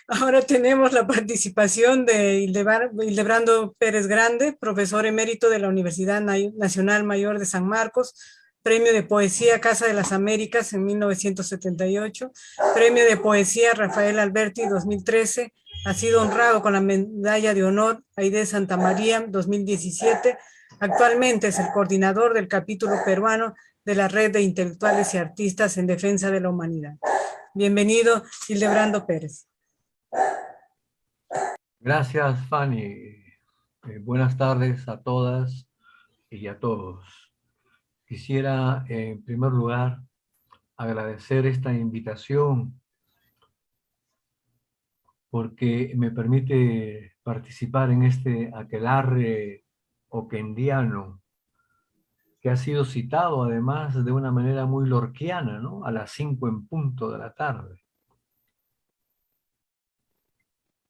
Ahora tenemos la participación de Hildebrando Pérez Grande, profesor emérito de la Universidad Nacional Mayor de San Marcos, Premio de Poesía Casa de las Américas en 1978, Premio de Poesía Rafael Alberti 2013, ha sido honrado con la Medalla de Honor Aide Santa María 2017, actualmente es el coordinador del capítulo peruano de la Red de Intelectuales y Artistas en Defensa de la Humanidad. Bienvenido, Hildebrando Pérez. Gracias, Fanny. Buenas tardes a todas y a todos. Quisiera, en primer lugar, agradecer esta invitación porque me permite participar en este aquelarre oquendiano que ha sido citado además de una manera muy lorquiana, ¿no? A las 5 en punto de la tarde.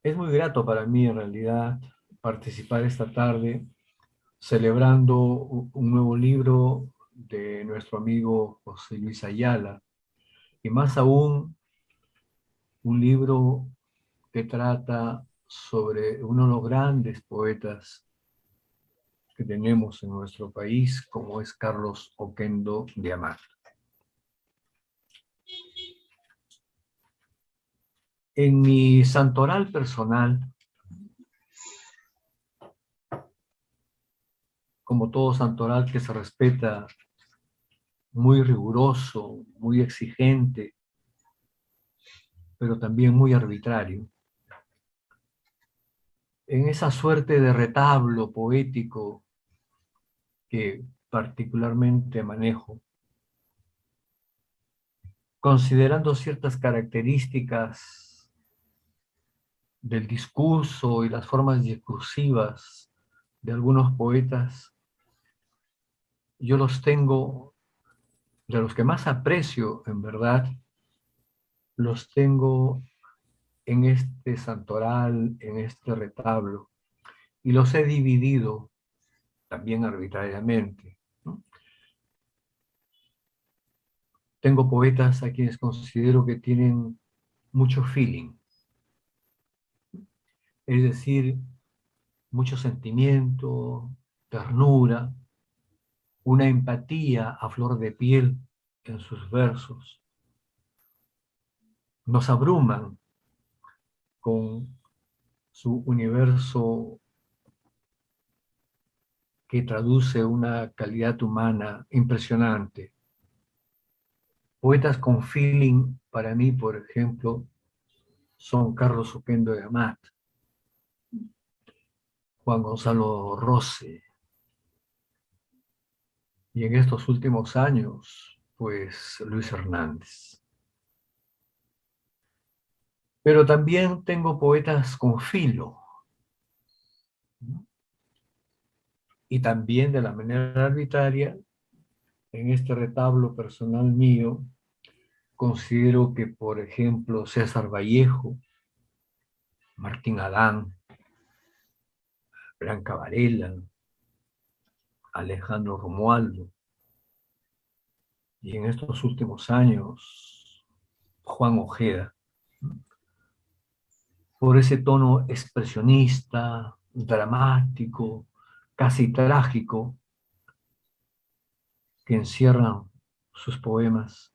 Es muy grato para mí, en realidad, participar esta tarde celebrando un nuevo libro de nuestro amigo José Luis Ayala, y más aún un libro que trata sobre uno de los grandes poetas que tenemos en nuestro país, como es Carlos Oquendo de Amat. En mi santoral personal, como todo santoral que se respeta, muy riguroso, muy exigente, pero también muy arbitrario, en esa suerte de retablo poético que particularmente manejo, considerando ciertas características del discurso y las formas discursivas de algunos poetas, yo los tengo, de los que más aprecio en verdad, los tengo en este santoral, en este retablo, y los he dividido también arbitrariamente, ¿no? Tengo poetas a quienes considero que tienen mucho feeling, es decir, mucho sentimiento, ternura, una empatía a flor de piel en sus versos. Nos abruman con su universo que traduce una calidad humana impresionante. Poetas con feeling, para mí, por ejemplo, son Carlos Oquendo de Amat, Juan Gonzalo Rose, y en estos últimos años, pues Luis Hernández. Pero también tengo poetas con filo, ¿no? Y también de la manera arbitraria, en este retablo personal mío, considero que, por ejemplo, César Vallejo, Martín Adán, Blanca Varela, Alejandro Romualdo, y en estos últimos años, Juan Ojeda, por ese tono expresionista, dramático, casi trágico, que encierran sus poemas,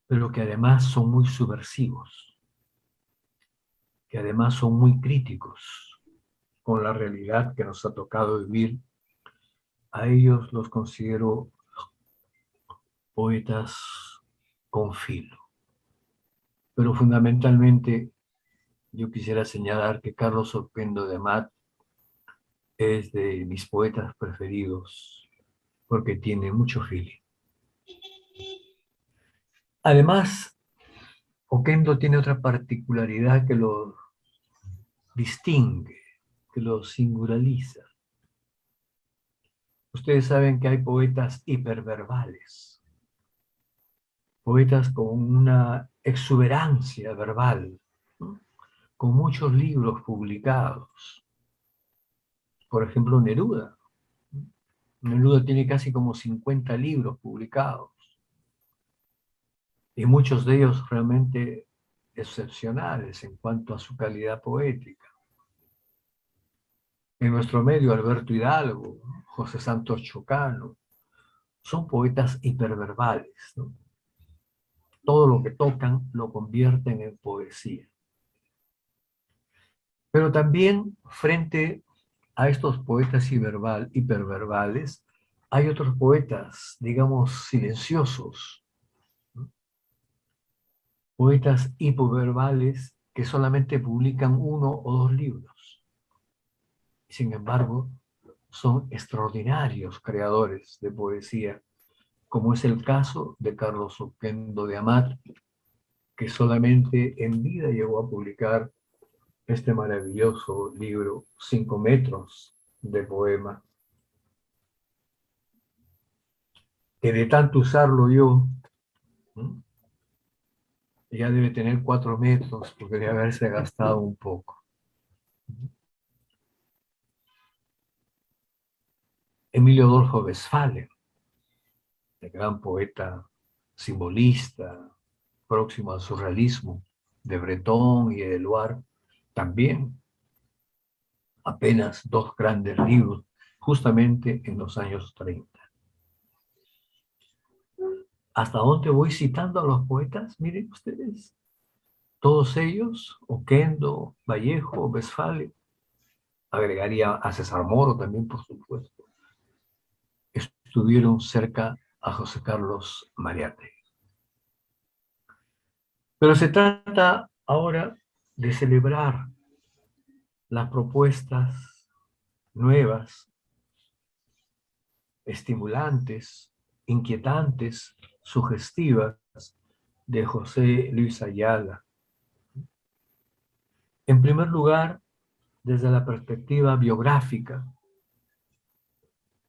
pero que además son muy subversivos, que además son muy críticos con la realidad que nos ha tocado vivir. A ellos los considero poetas con filo. Pero fundamentalmente yo quisiera señalar que Carlos Oquendo de Amat es de mis poetas preferidos porque tiene mucho feeling. Además, Oquendo tiene otra particularidad que lo distingue, que lo singulariza. Ustedes saben que hay poetas hiperverbales, poetas con una exuberancia verbal, ¿no? Con muchos libros publicados. Por ejemplo, Neruda. Neruda tiene casi como 50 libros publicados. y muchos de ellos realmente excepcionales en cuanto a su calidad poética. En nuestro medio, Alberto Hidalgo, José Santos Chocano, son poetas hiperverbales, ¿no? Todo lo que tocan lo convierten en poesía. Pero también frente a estos poetas hiperverbales, hay otros poetas, digamos, silenciosos, ¿no? Poetas hipoverbales que solamente publican uno o dos libros. Sin embargo, son extraordinarios creadores de poesía, como es el caso de Carlos Oquendo de Amat, que solamente en vida llegó a publicar este maravilloso libro, 5 metros de poema, que de tanto usarlo yo, ¿no? Ya debe tener 4 metros, porque debe haberse gastado un poco. Emilio Adolfo Westphalen, el gran poeta simbolista, próximo al surrealismo, de Breton y de Eluard, también apenas 2 grandes libros, justamente en los años 30. ¿Hasta dónde voy citando a los poetas? Miren ustedes, todos ellos, Oquendo, Vallejo, Westphalen, agregaría a César Moro también, por supuesto, estuvieron cerca a José Carlos Mariátegui. Pero se trata ahora de celebrar las propuestas nuevas, estimulantes, inquietantes, sugestivas de José Luis Ayala. En primer lugar, desde la perspectiva biográfica,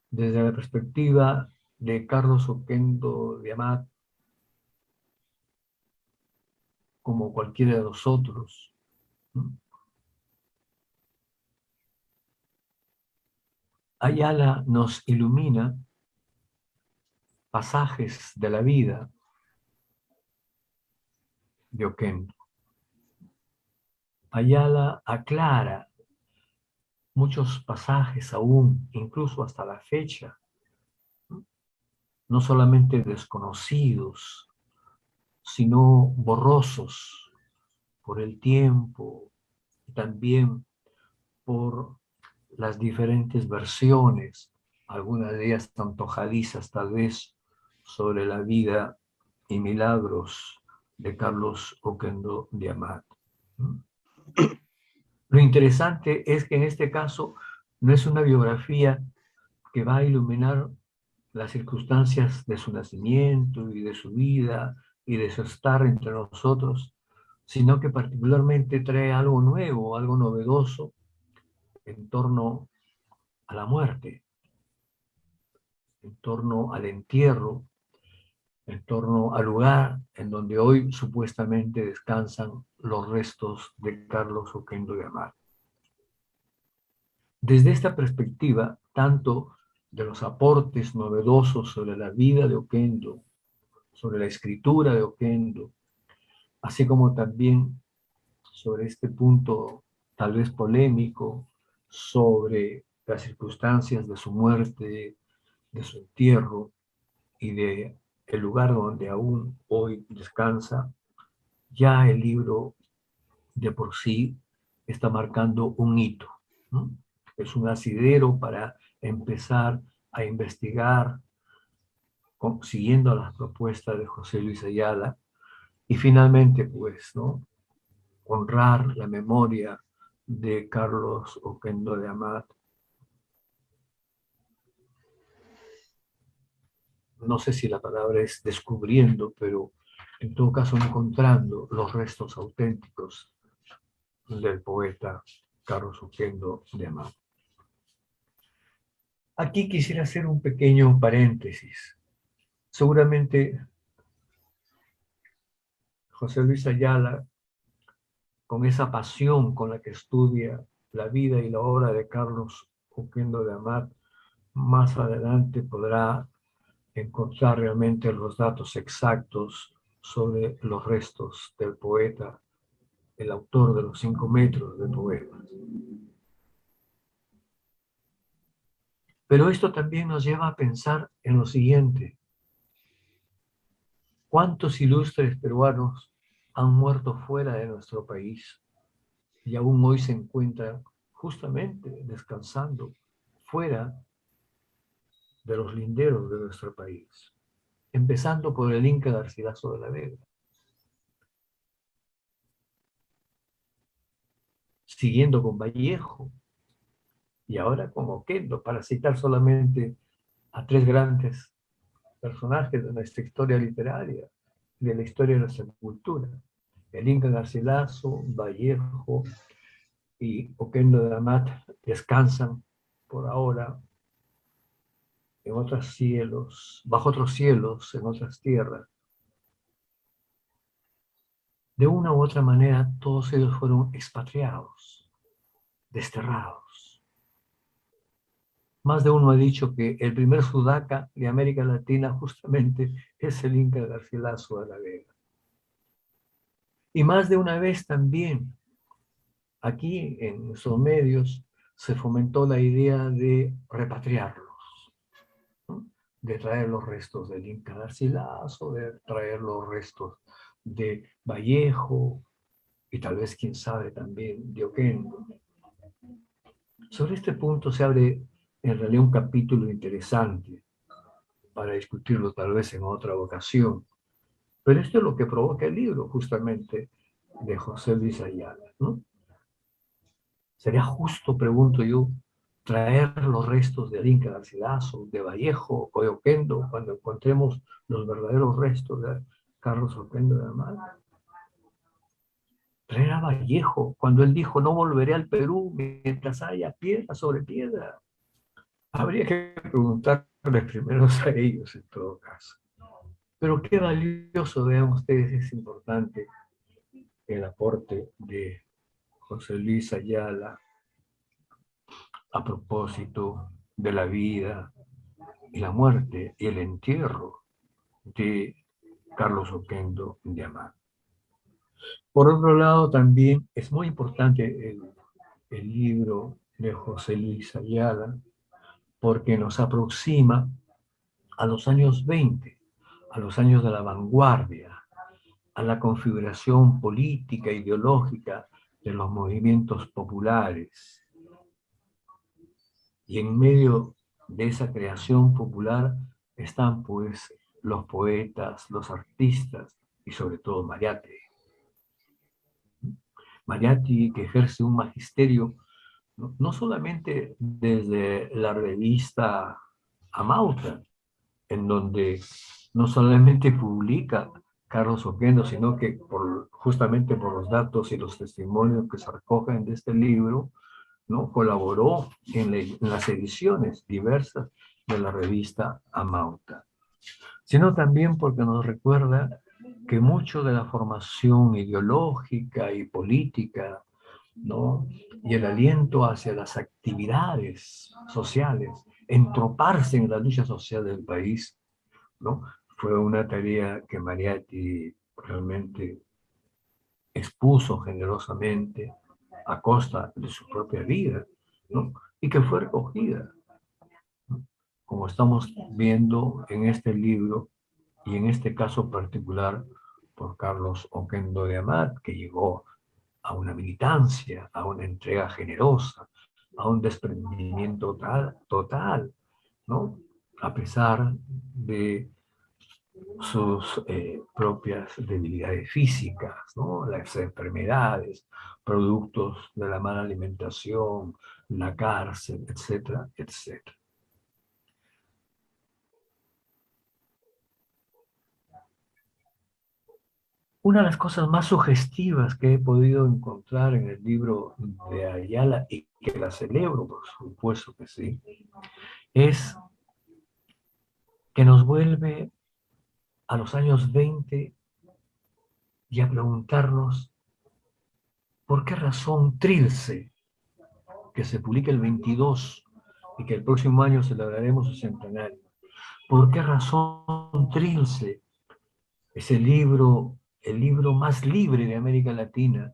desde la perspectiva de Carlos Oquendo de Amat, como cualquiera de nosotros, ¿no? Ayala nos ilumina pasajes de la vida de Oquendo. Ayala aclara muchos pasajes aún, incluso hasta la fecha, no solamente desconocidos, sino borrosos por el tiempo, y también por las diferentes versiones, algunas de ellas antojadizas tal vez, sobre la vida y milagros de Carlos Oquendo de Amat. Lo interesante es que en este caso no es una biografía que va a iluminar las circunstancias de su nacimiento y de su vida y de su estar entre nosotros, sino que particularmente trae algo nuevo, algo novedoso en torno a la muerte, en torno al entierro, en torno al lugar en donde hoy supuestamente descansan los restos de Carlos Oquendo de Amat. Desde esta perspectiva, tanto de los aportes novedosos sobre la vida de Oquendo, sobre la escritura de Oquendo, así como también sobre este punto tal vez polémico, sobre las circunstancias de su muerte, de su entierro y de el lugar donde aún hoy descansa, ya el libro de por sí está marcando un hito, ¿no? Es un asidero para empezar a investigar, siguiendo las propuestas de José Luis Ayala, y finalmente, pues, ¿no?, honrar la memoria de Carlos Oquendo de Amat. No sé si la palabra es descubriendo, pero en todo caso encontrando los restos auténticos del poeta Carlos Oquendo de Amat. Aquí quisiera hacer un pequeño paréntesis. Seguramente José Luis Ayala, con esa pasión con la que estudia la vida y la obra de Carlos Oquendo de Amat, más adelante podrá encontrar realmente los datos exactos sobre los restos del poeta, el autor de los 5 metros de poemas. Pero esto también nos lleva a pensar en lo siguiente. ¿Cuántos ilustres peruanos han muerto fuera de nuestro país y aún hoy se encuentran justamente descansando fuera de los linderos de nuestro país? Empezando por el Inca Garcilaso de la Vega, siguiendo con Vallejo y ahora con Oquendo, para citar solamente a 3 grandes personajes de nuestra historia literaria, de la historia de nuestra cultura. El Inca Garcilaso, Vallejo y Oquendo de Amat descansan por ahora en otros cielos, bajo otros cielos, en otras tierras. De una u otra manera, todos ellos fueron expatriados, desterrados. Más de uno ha dicho que el primer sudaca de América Latina justamente es el Inca Garcilaso de la Vega. Y más de una vez también, aquí en nuestros medios, se fomentó la idea de repatriarlos, ¿no? De traer los restos del Inca Garcilaso, de traer los restos de Vallejo, y tal vez, quién sabe, también de Oquendo. Sobre este punto se abre en realidad un capítulo interesante para discutirlo tal vez en otra ocasión. Pero esto es lo que provoca el libro, justamente, de José Luis Ayala, ¿no? ¿Sería justo, pregunto yo, traer los restos del Inca Garcilaso, de Vallejo o de Oquendo cuando encontremos los verdaderos restos de Carlos Oquendo de Amat? Traer a Vallejo cuando él dijo: no volveré al Perú mientras haya piedra sobre piedra. Habría que preguntarles primero a ellos en todo caso. Pero qué valioso, vean ustedes, es importante el aporte de José Luis Ayala a propósito de la vida y la muerte y el entierro de Carlos Oquendo de Amat. Por otro lado, también es muy importante el libro de José Luis Ayala porque nos aproxima a los años 20, a los años de la vanguardia, a la configuración política, ideológica de los movimientos populares. Y en medio de esa creación popular están pues los poetas, los artistas y sobre todo Mariátegui. Mariátegui, que ejerce un magisterio no solamente desde la revista Amauta, en donde no solamente publica Carlos Oquendo, sino que justamente por los datos y los testimonios que se recogen de este libro, ¿no? Colaboró en las ediciones diversas de la revista Amauta, sino también porque nos recuerda que mucho de la formación ideológica y política, ¿no? Y el aliento hacia las actividades sociales, entroparse en la lucha social del país, ¿no? Fue una tarea que Mariátegui realmente expuso generosamente a costa de su propia vida, ¿no? Y que fue recogida, ¿no? Como estamos viendo en este libro y en este caso particular por Carlos Oquendo de Amat, que llegó a una militancia, a una entrega generosa, a un desprendimiento total, ¿no? A pesar de sus propias debilidades físicas, ¿no? Las enfermedades, productos de la mala alimentación, la cárcel, etcétera, etcétera. Una de las cosas más sugestivas que he podido encontrar en el libro de Ayala, y que la celebro, por supuesto que sí, es que nos vuelve a los años 20 y a preguntarnos por qué razón Trilce, que se publica el 22 y que el próximo año celebraremos su centenario, por qué razón Trilce Es el libro más libre de América Latina.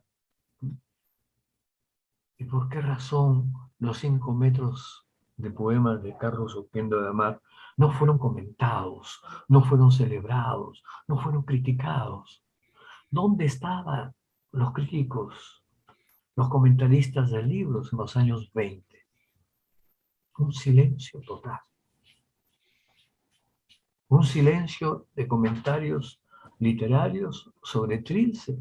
¿Y por qué razón los 5 metros de poemas de Carlos Oquendo de Amat no fueron comentados, no fueron celebrados, no fueron criticados? ¿Dónde estaban los críticos, los comentaristas de libros en los años 20? Un silencio total. Un silencio de comentarios literarios sobre Trilce.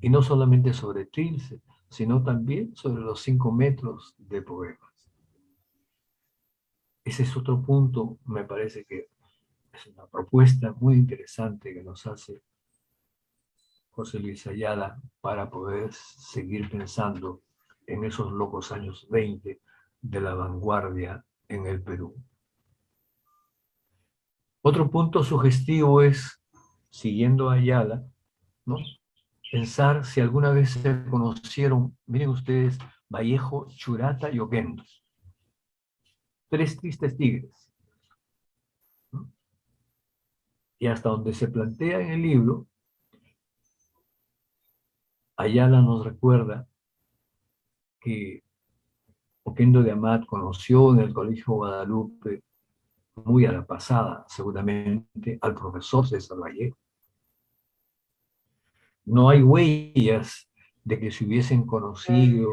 Y no solamente sobre Trilce, sino también sobre los 5 metros de poemas. Ese es otro punto, me parece que es una propuesta muy interesante que nos hace José Luis Ayala para poder seguir pensando en esos locos años 20 de la vanguardia en el Perú. Otro punto sugestivo es, siguiendo a Ayala, ¿no?, pensar si alguna vez se conocieron, miren ustedes, Vallejo, Churata y Oquendo. 3 tristes tigres, ¿no? Y hasta donde se plantea en el libro, Ayala nos recuerda que Oquendo de Amat conoció en el Colegio Guadalupe, muy a la pasada, seguramente, al profesor César Vallejo. No hay huellas de que se hubiesen conocido,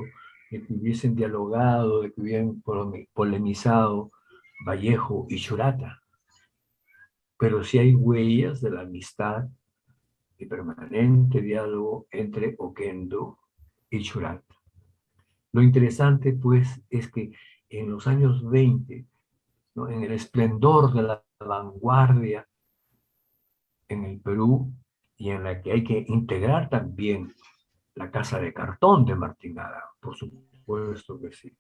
de que hubiesen dialogado, de que hubieran polemizado Vallejo y Churata, pero sí hay huellas de la amistad y permanente diálogo entre Oquendo y Churata. Lo interesante, pues, es que en los años 20, ¿no?, en el esplendor de la vanguardia en el Perú, y en la que hay que integrar también la Casa de Cartón de Martín Ara, por supuesto que sí,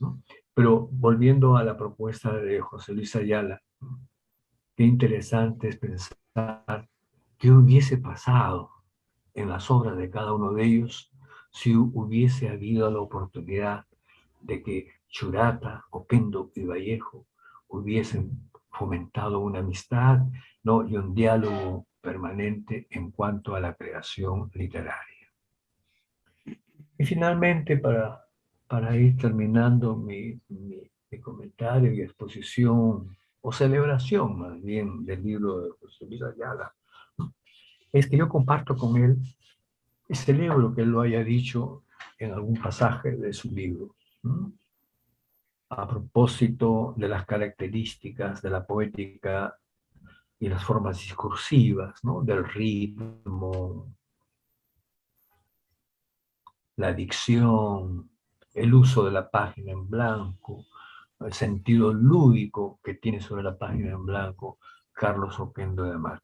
¿no? Pero volviendo a la propuesta de José Luis Ayala, qué interesante es pensar qué hubiese pasado en las obras de cada uno de ellos si hubiese habido la oportunidad de que Churata, Oquendo y Vallejo hubiesen fomentado una amistad, ¿no?, y un diálogo permanente en cuanto a la creación literaria. Y finalmente, para ir terminando mi comentario y exposición, o celebración más bien, del libro de José Luis Ayala, es que yo comparto con él y celebro que él lo haya dicho en algún pasaje de su libro, ¿no?, a propósito de las características de la poética y las formas discursivas, ¿no?, del ritmo, la dicción, el uso de la página en blanco, el sentido lúdico que tiene sobre la página en blanco Carlos Oquendo de Amat.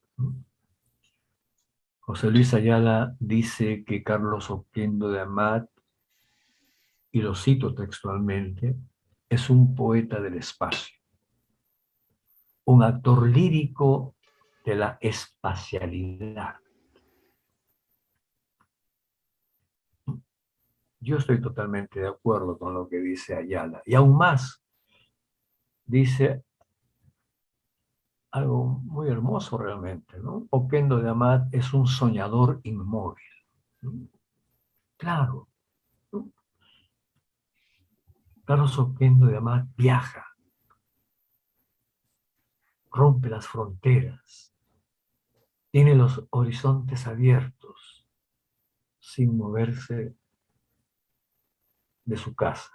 José Luis Ayala dice que Carlos Oquendo de Amat, y lo cito textualmente, es un poeta del espacio, un actor lírico de la espacialidad. Yo estoy totalmente de acuerdo con lo que dice Ayala. Y aún más, dice algo muy hermoso realmente, ¿no? Oquendo de Amat es un soñador inmóvil. Claro, ¿no? Carlos Oquendo de Amat viaja, rompe las fronteras, tiene los horizontes abiertos, sin moverse de su casa,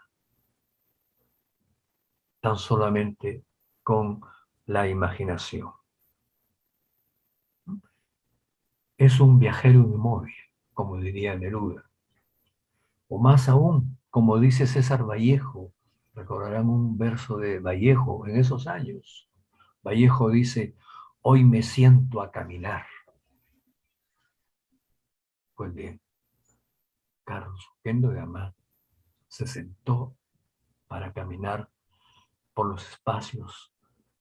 tan solamente con la imaginación. Es un viajero inmóvil, como diría Neruda. O más aún, como dice César Vallejo, recordarán un verso de Vallejo en esos años. Vallejo dice: hoy me siento a caminar. Pues bien, Carlos Oquendo de Amat se sentó para caminar por los espacios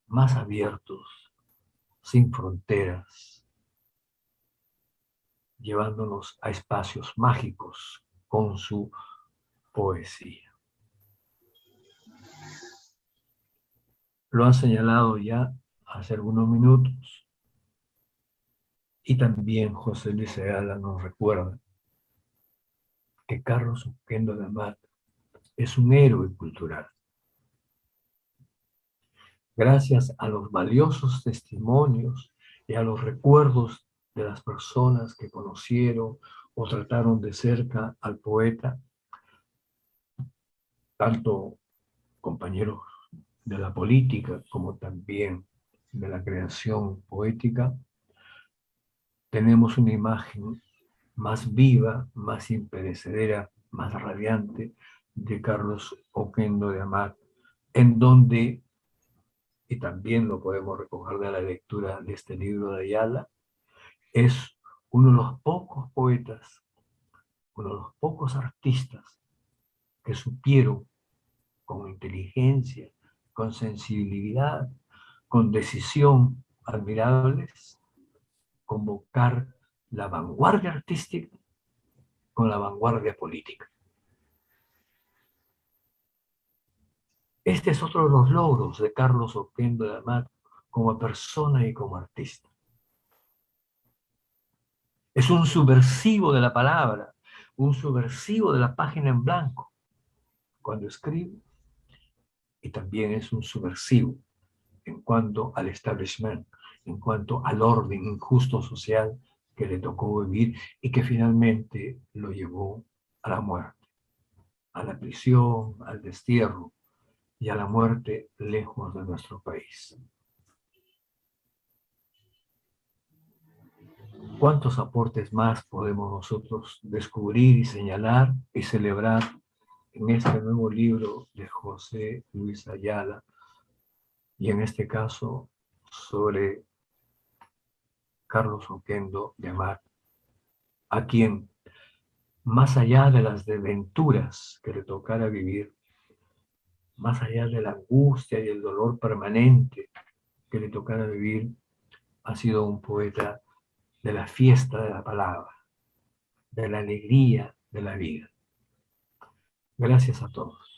más abiertos, sin fronteras, llevándonos a espacios mágicos con su poesía. Lo han señalado ya hace algunos minutos. Y también José Luis Ayala nos recuerda que Carlos Oquendo de Amat es un héroe cultural. Gracias a los valiosos testimonios y a los recuerdos de las personas que conocieron o trataron de cerca al poeta, tanto compañeros de la política como también de la creación poética, tenemos una imagen más viva, más imperecedera, más radiante de Carlos Oquendo de Amat, en donde, y también lo podemos recoger de la lectura de este libro de Ayala, es uno de los pocos poetas, uno de los pocos artistas que supieron con inteligencia, con sensibilidad, con decisión admirables, convocar la vanguardia artística con la vanguardia política. Este es otro de los logros de Carlos Oquendo de Amat como persona y como artista. Es un subversivo de la palabra, un subversivo de la página en blanco cuando escribe, y también es un subversivo en cuanto al establishment, en cuanto al orden injusto social que le tocó vivir y que finalmente lo llevó a la muerte, a la prisión, al destierro y a la muerte lejos de nuestro país. ¿Cuántos aportes más podemos nosotros descubrir y señalar y celebrar en este nuevo libro de José Luis Ayala, y en este caso sobre Carlos Oquendo de Amat, a quien, más allá de las desventuras que le tocara vivir, más allá de la angustia y el dolor permanente que le tocara vivir, ha sido un poeta de la fiesta de la palabra, de la alegría de la vida. Gracias a todos.